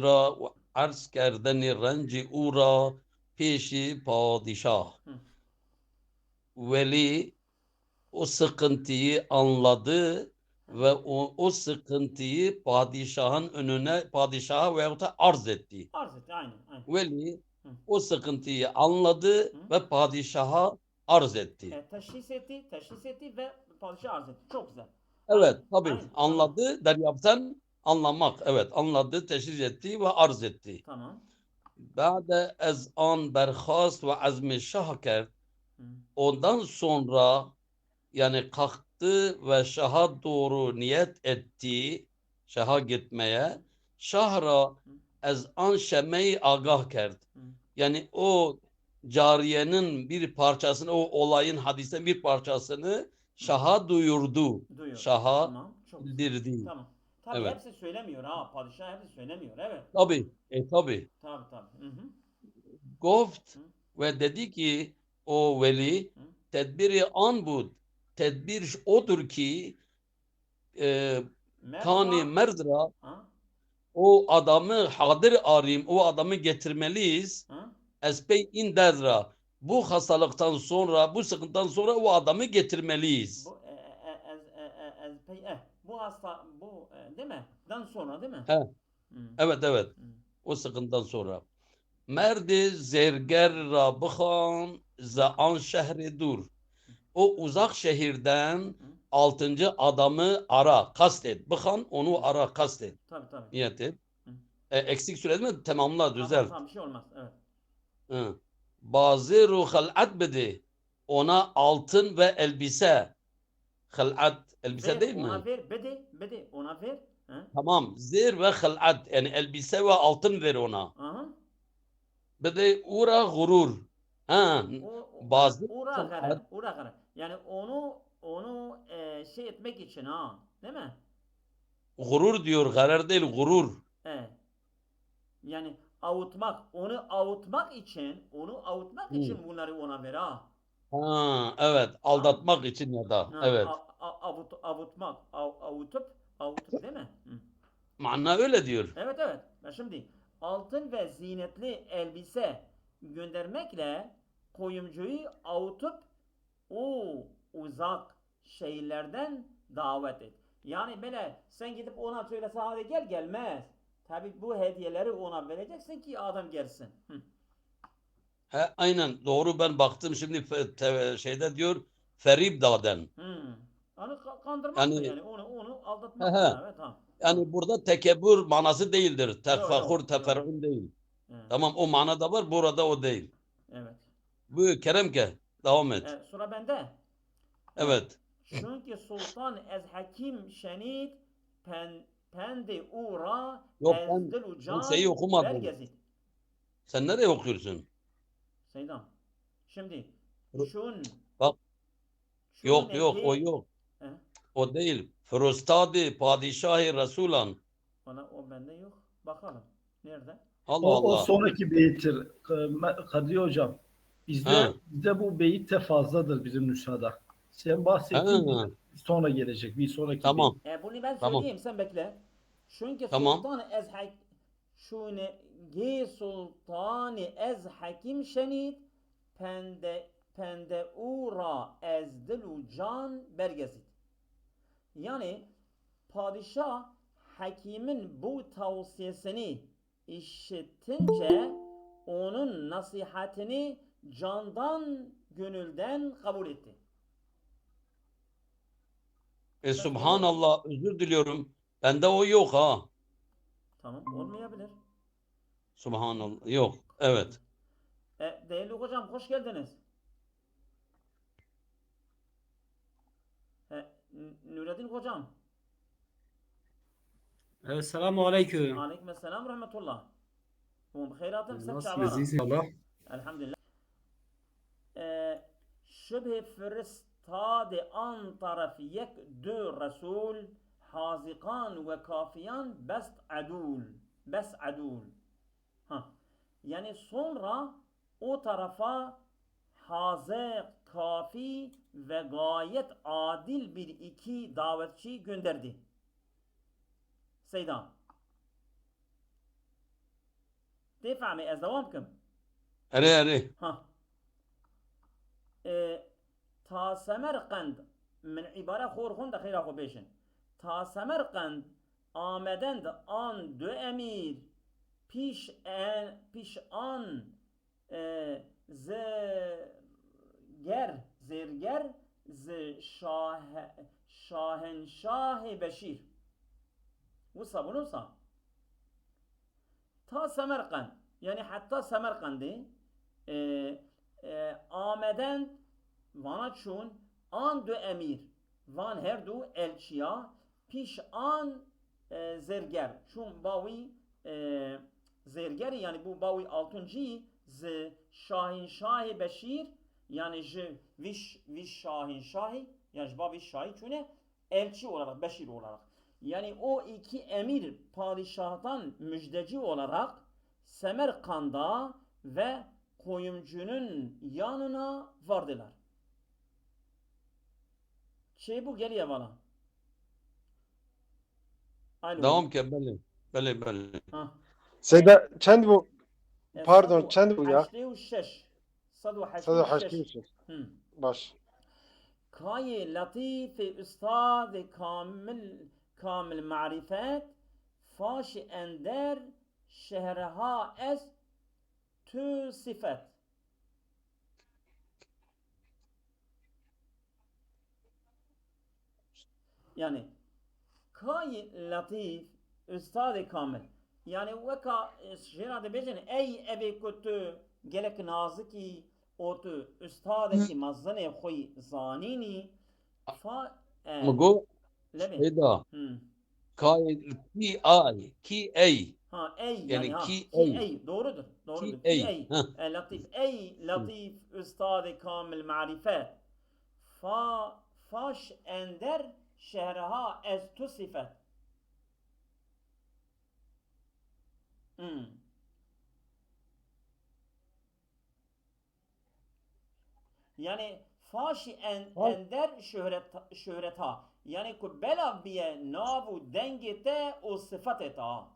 را و عرض کردن رنج او را پیش padişah. Veli o sıkıntıyı anladı ve o sıkıntıyı padişahın önüne padişaha veyahut da arz etti. Arz etti. Aynen. Aynen. Veli Hı. o sıkıntıyı anladı Hı. ve padişaha arz etti. Teşhis etti. Teşhis etti ve padişah arz etti. Çok güzel. Aynen. Evet, tabii Aynen. Tamam. anladı deryapten anlamak. Evet, anladı, teşhis etti ve arz etti. Tamam. Ba'de ez an berhast ve azmi şah kerd. Hı. Ondan sonra yani kalktı ve şaha doğru niyet etti. Şaha gitmeye. Şahra ez an şemeyi agah kerd. Hı. Yani o cariyenin bir parçasını, o olayın, hadisten bir parçasını şaha duyurdu. Duyuyor. Şaha Tamam. Çok güzel. bildirdi. Tamam. Tabii Evet. hepsi söylemiyor ha. Padişah hepsi söylemiyor. Evet. Tabii. Tabii. Tabii tabii. Hı hı. Goft Hı. ve dedi ki o veli Hı. tedbiri an bu. Tedbir odur ki e, kani Merdra. merdra Ha? o adamı hadir arayayım. O adamı getirmeliyiz. Ha? Espey in dedra. Bu hastalıktan sonra, bu sıkıntıdan sonra o adamı getirmeliyiz. Bu bu hasta bu değil mi? Dan sonra değil mi? He, Hı. evet evet. Hı. O sıkıntıdan sonra. Merdi zerger ra bıkhan za an şehri dur. O uzak şehirden Hı. altıncı adamı ara, kastet. Bıkhan Hı. onu ara, kastet. Tabii tabii. Niyet et. Hı. Eksik söyledi mi? Tamamla, Tamam düzelt. tamam bir şey olmaz. Evet. Hı. Bazı ruh halat bedi. Ona altın ve elbise. Halat, elbise Ver değil ona mi? ver. Bede ona ver. Ha? Tamam. Zir ve halat. Yani elbise ve altın ver ona. Aha. Bedi ura gurur. Ha. Bazı Ura garar. halat. Ura garar. Yani onu şey etmek için ha. Değil mi? Gurur diyor. Garar değil, gurur. Evet. Yani onu avutmak için Hı. bunları ona ver ha. Ha, evet. Tamam. Aldatmak için ya da. Ha, Evet. avutup değil mi? Hı. Manna öyle diyor. Evet evet. Şimdi altın ve zinetli elbise göndermekle kuyumcuyu avutup o uzak şeylerden davet et. Yani böyle sen gidip ona söylese hadi gel gelmez. Tabi bu hediyeleri ona vereceksin ki adam gelsin. Hı. He, aynen doğru, ben baktım şimdi şeyde diyor Ferib Daden. Hı. Onu kandırmaktır Yani yani onu he, aldatmaktır he. ha. Evet tamam. Tamam. Yani burada tekebbür manası değildir. Yok yok Tefahur, yok. teferrün değil. Evet. Tamam, o manada var, burada o değil. Evet. Bu Keremke devam et. Sıra bende. Evet. Evet. Çünkü sultan ez hakim şenit pendi ura Yok, ez ben dilu ben şeyi can okumadım. bergezit. Sen nereye okuyorsun? Seydam. Şimdi şun Bak, yok şune yok, o ki yok. eh, O değil. Frustadi padişahı Resulan. o bende yok. Bakalım. Nerede? Allah O Allah. sonraki beyittir Kadir Hocam. Bizde Ha, bizde bu beyit de fazladır bizim nüshada. Sen bahsettiğin bir ha, sonra gelecek. Bir sonraki beyit. tamam. Bunu ben Tamam. söyleyeyim sen bekle. Çünkü Tamam. sultan ez hak şune gi sultani ez hakim şenit pende ura ez dilu can bergezit. Yani padişah hakimin bu tavsiyesini işitince onun nasihatini candan gönülden kabul etti. Ben söylüyorum. Subhanallah, özür diliyorum. Bende o yok ha. Tamam olmayabilir. Subhanallah. Yok. Evet. Değerli hocam hoş geldiniz. Nureddin hocam. Evet, selamun aleyküm. Aleykümselam rahmetullah. Bخيراتم سب Nasılsınız? شعبارا İyisiniz inşallah. elhamdülillah. Şübhe فرستاد an taraf yek dö Resul hazikan ve kafiyan best adul. Ha. Yani sonra o tarafa haze kafi ve gayet adil bir iki davetçi gönderdi. Seydan. تفهمي از دوام بكم اري اري ها تا سمرقند من عباره خور خون دخیل خو بیشن تا سمرقند آمدند آن دو امیر پیش آن زرگر ز شاهنشاه بشیر وصا بنوصا تا سمرقند yani hatta Semerkand'ı آمدند وانا چون آن دو امیر وان هر دو elçiya پیش آن زرگر چون باوی زرگر yani bu bavi altıncı z şahinşahı Beşir yani j viş şahinşahı yani bavi şahi çune elçi olarak Beşir olarak yani o iki emir padişahtan müjdeci olarak Semerkand'a ve kuyumcunun yanına vardılar. Bu geliyor bana. دوام که بله بله بله Seyda çend bu pardon çend bu ya 86 186 baş Kay latif üstad kamil marifet faş ender şehreha es tü sifet yani Kay latif üstad kamil yani veka şirade bejin ey evi kutu gelek naziki otu üstadeki mazzane khoy zanini fa مگو lebe سيدا كاي كي اي ha ey yani yani ha ki ki ey. ey doğrudur Ki ki ey. ey Ha. latif ey latif üstad kamil marifet faş ender şehreha ez tu sifet yani faş ender şöhret ha yani ku bela biye navu dengete o sıfat ha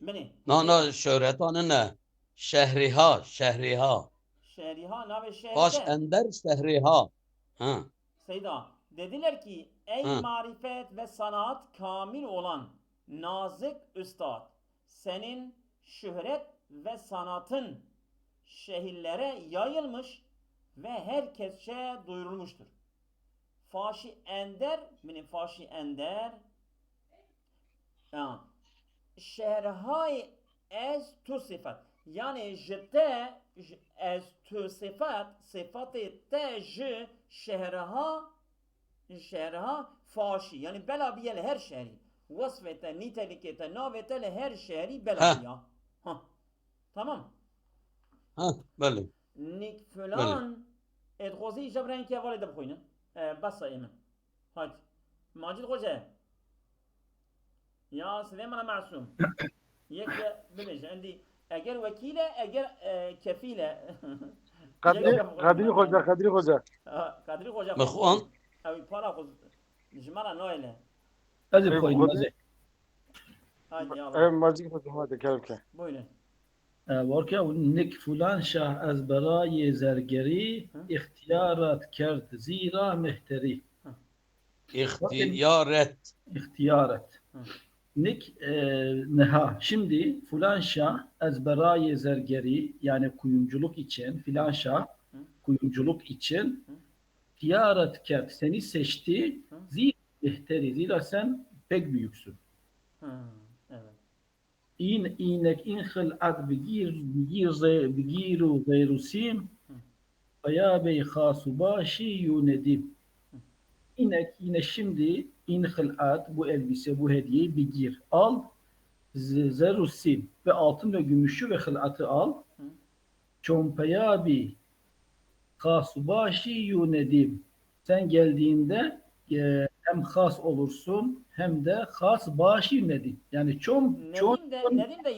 beni نا نا شهرتان نه شهریها شهریها şehriha navi باش şehirde اندر شهریها ها Seyda dediler ki ey Ha. marifet ve sanat kamil olan nazik üstad senin şöhret ve sanatın şehirlere yayılmış ve herkese duyurulmuştur. Faşi ender benim faşi ender şehirhay ez tu sıfat yani jete ez tu sıfat sıfatı te j şehirha faşi yani belabiyel her şehri vasfete nitelikete navetele her şehri belabiya tamam ها بله nik falan edgozi jabren ki havale de bkoynin basa emin hadi Macid Hoca ya Süleyman Masum yek bileş عندي eğer vekile eğer kefile Kadri Hoca Kadri Hoca مخوان abi para koz jmara noyle هذه خوين hadi ya Macik Hoca hadi kelke buyurun ورکه نک فلان شاه از برای زرگری اختیارات کرد زیرا مهتری اختیارت اختیارات Nik neha. Şimdi filan şah ezberayı zergeri yani kuyumculuk için filan şah kuyumculuk için tiyaret kert seni seçti zira ehteri zira sen pek büyüksün. evet İnek in khil'at bigiru gayrusim ya bey khasubashi yunedim. İnek yine şimdi in khil'at bu elbise bu hediyeyi bigir al zerusim ve altın ve gümüşü ve khil'atı al çompaya bi khasubashi yunedim. Sen geldiğinde hem has olursun hem de has başı nedim. Yani Nedim de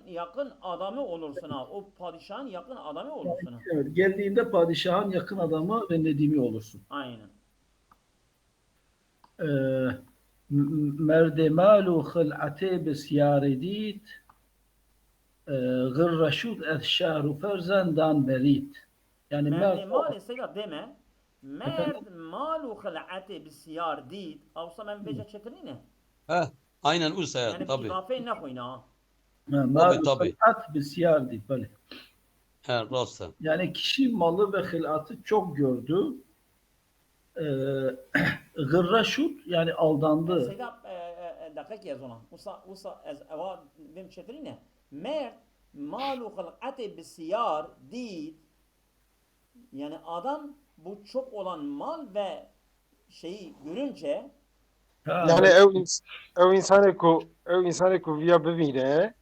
yakın adamı olursun ha. O padişahın yakın adamı olursun ha. Evet, geldiğinde padişahın yakın adamı ve nedimi olursun. Aynen. Merdemalu khil'ate besyaredit gırraşud eşşâru ferzendan berit. Yani Merdi mert mali seyda deme. efendim Merd malu khil'ati bisiyar did. Avsa men beca çetirine. Heh, aynen o seyahat Yani tabii. idafe ne koyna. malu Tabii. hıl'at bisyar değil. Böyle. He, rastsen. Yani kişi malı ve hılatı çok gördü. Gırraşud yani aldandı. Seyda dakik yaz ona. Usa ez eva bim çetirine. Merd malu khil'ati bisiyar did. Yani adam bu çok olan mal ve şeyi görünce Ha, Yani böyle. ev insanı ku via bibine.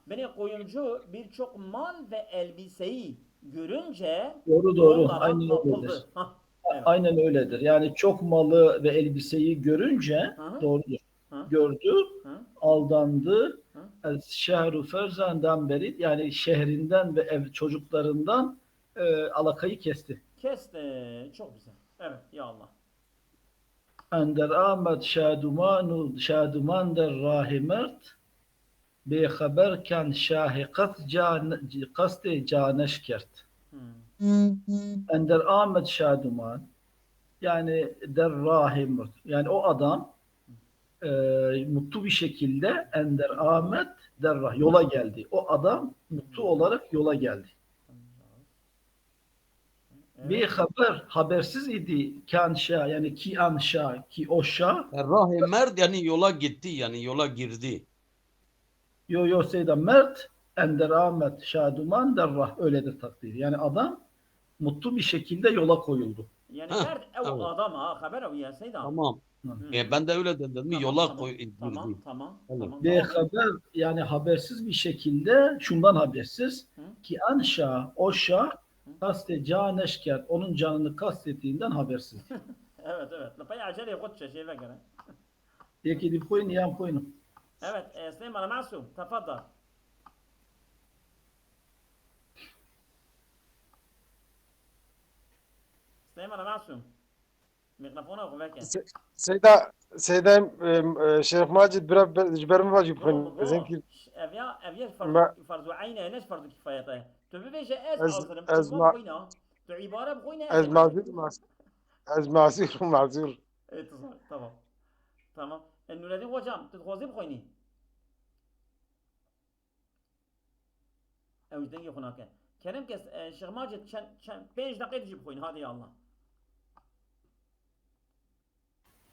beni kuyumcu birçok mal ve elbiseyi görünce Doğru doğru. onlara Aynen öyledir. kapıldı. Hah, evet. Aynen öyledir. Yani çok malı ve elbiseyi görünce Hı hı. doğrudur. Hı Gördü, hı. aldandı. Hı. Şehru ferzandan beri yani şehrinden ve ev çocuklarından alakayı kesti. Kesti. Çok güzel. Evet ya Allah. Ender Ahmet şaduman der rahimert bexeber kan şahi qasd caneş kert. Hı. Ender Ahmet şaduman yani der rahimert. Yani o adam mutlu bir şekilde Ender Ahmet Derrah yola geldi. O adam mutlu olarak yola geldi. Bir Evet. habersiz idi kanşa yani ki anşa ki oşa Rahi Mert yani yola gitti yani yola girdi. yo seyda Mert Ender Ahmet Şaduman Derrah öyledir takdiri. Yani adam mutlu bir şekilde yola koyuldu. Yani Heh, mert ev evet. adam ha haber ev ya Seyda. Tamam. Hı. Ben de öyle dedim. Tamam Yola tamam. girdi. Tamam tamam. Evet. Tamam. Bir Devam et. haber yani habersiz bir şekilde şundan habersiz Hı. ki anşa oşa kaste caneşker onun canını kastettiğinden habersiz. Evet evet. Lapaya acele yokut şey ve göre. Peki dip koyun yan koyun. Evet. Süleyman Masum. Tafadal. Süleyman Masum. Mikrofonu oku vekin. Seyda Şeyh Macid jiber vacib بو ben zenki افيا ma فرض عينه ليش فرض كفايته تبي بيجي از az اصلا az تبغى ma بخوينا تو عباره بخوينا az ادري mazur. اتصال تمام تمام انه الذي هو جام تتخوزي بخويني او دنيا هناك كلام كس شيخ ماجد شان بيج دقيقه تجيب بخوين هذه يا الله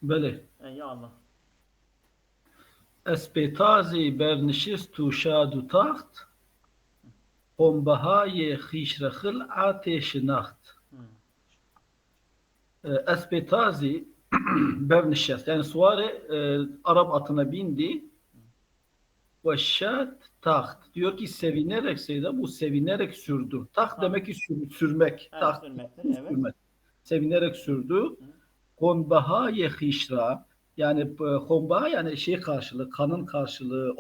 Böyle. يا الله Espetazi bernişist tu şadu taht Ombahaye xişrexil ateşinaht. Espetazi bernişest yani suare Arap atına bindi ve şat taht diyor ki sevinerek Seyda bu sevinerek sürdü. Taht demek ki sürmek. evet Taht sürmektir evet sürmek. Sevinerek sürdü. Konbahaye xişra yani homba yani şey karşılığı, kanın karşılığı,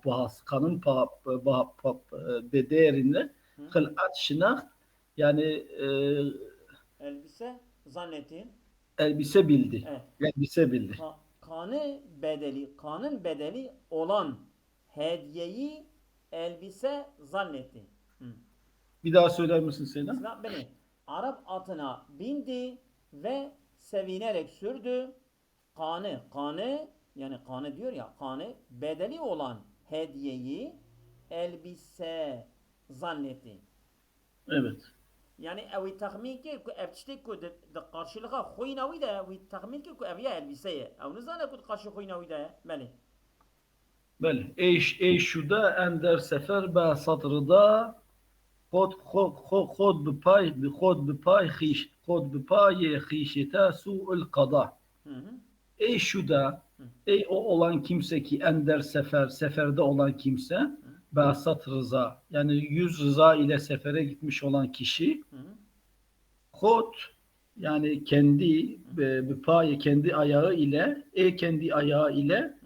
bahas, kanın değerinde kılat şınaht yani elbise zannettiğin elbise bildi. evet Elbise bildi. kanın bedeli olan hediyeyi elbise zannetti. Hı. Bir daha söyler misin Seyda? İslam beni Arap atına bindi ve sevinerek sürdü. Kanı yani kanı diyor ya kanı bedeli olan hediyeyi elbise zannetti. Evet. Yani evi tahmin ki ev tiştek ku de karşılığa khoynavi de evi tahmin ki ku ev ya elbiseye. Ev nizane ku karşı khoynavi de beni. Böyle. Ey şuda ender sefer be satırda خود بپای خیشته سوء القضا. Ey şuda ey o olan kimse ki ender seferde olan kimse Behsat rıza yani 100 rıza ile sefere gitmiş olan kişi Kod yani kendi kendi ayağı ile kendi ayağı ile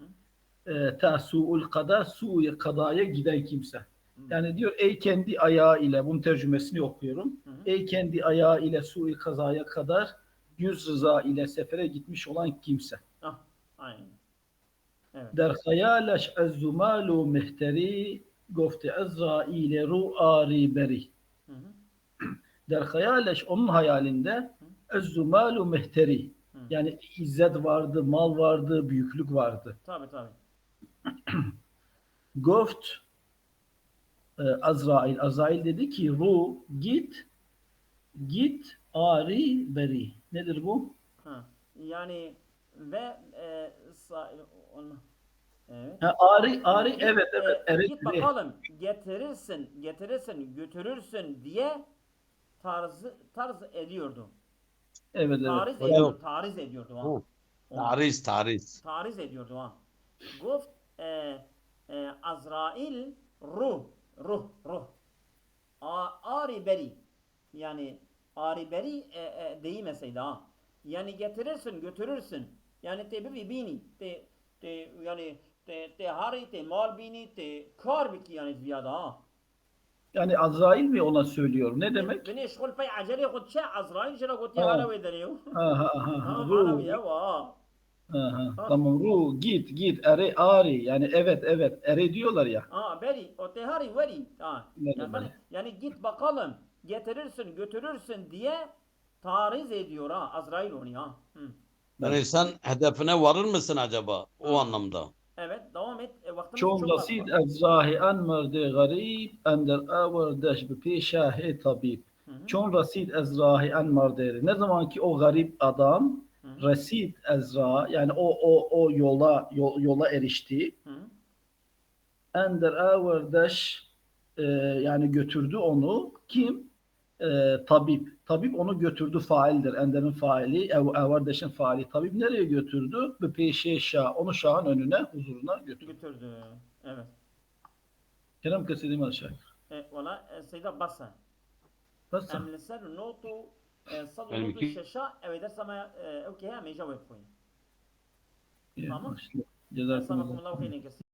su'ul kada su'u kadaya giden kimse. Yani diyor ey kendi ayağı ile bunun tercümesini okuyorum. Ey kendi ayağı ile su'u kazaya kadar 100 rıza ile sefere gitmiş olan kimse. Aynen. Evet. Der hayalaş ezzumalu mehteri گفت Ezrail'e ru ari beri. Hı hı. Der hayaleş onun hayalinde ezzumalu mehteri. Hı. Yani izzet vardı, mal vardı, büyüklük vardı. Tabii tabii. Goft Azrail. Azrail dedi ki ru git ari beri. Nedir bu? Ha. Yani ve onu, evet. Ha, ari Git, evet evet evet. git bakalım getirirsin götürürsün diye tarz ediyordu. Evet evet. Tariz Yani, ediyordu. Tariz ediyordu ha. Hı. Ona. Tariz. Tariz ediyordu ha. Guft Azrail ruh. Ari beri. Yani ari beri değmeseydi ha. Yani getirirsin götürürsün. Yani te bir bini. Yani te hari te mal bini te kar biki yani ziyada ha. yani Azrail mi ona söylüyor? Ne demek? Beni şgul pey acele kut şey Azrail şuna kut ya Ha. hala vederiyor. Ha ha ha. Ha Ru. mana bir ha. Ha, ha. Ha. Tamam ru git ari yani evet evet ere diyorlar ya. Beri o tehari veri. Beri, Yani, beri. yani git bakalım getirirsin götürürsün diye tariz ediyor ha Azrail onu ha. Hı. Yani sen hedefine varır mısın acaba o Ha. anlamda? Evet devam et. Vaktimiz Çon çok az rasid var. ez rahi en merdi garib ender avardeş bi peşahe tabib. Hı hı. Çon rasid ez rahi en merdi. Ne zaman ki o garip adam Hı hı. rasid ezra yani o yola erişti. Hı hı. Ender avardeş yani götürdü onu. Kim? Tabip. Tabip onu götürdü faildir. Ender'in faili, Evardeş'in faili. Tabip nereye götürdü? Bir peşe şah. Onu şahın önüne, huzuruna götürdü. Götürdü. Evet. Kerem kesildim aşağı. Valla Seyda Bassa. Bas. Emlisel notu صدر Benimki- نوت الشاشة أو إذا سما أوكي ها ميجا ويب فوين. Ya, Tamam. başla. Cezakumullah. جزاكم الله خيرا كثيرا.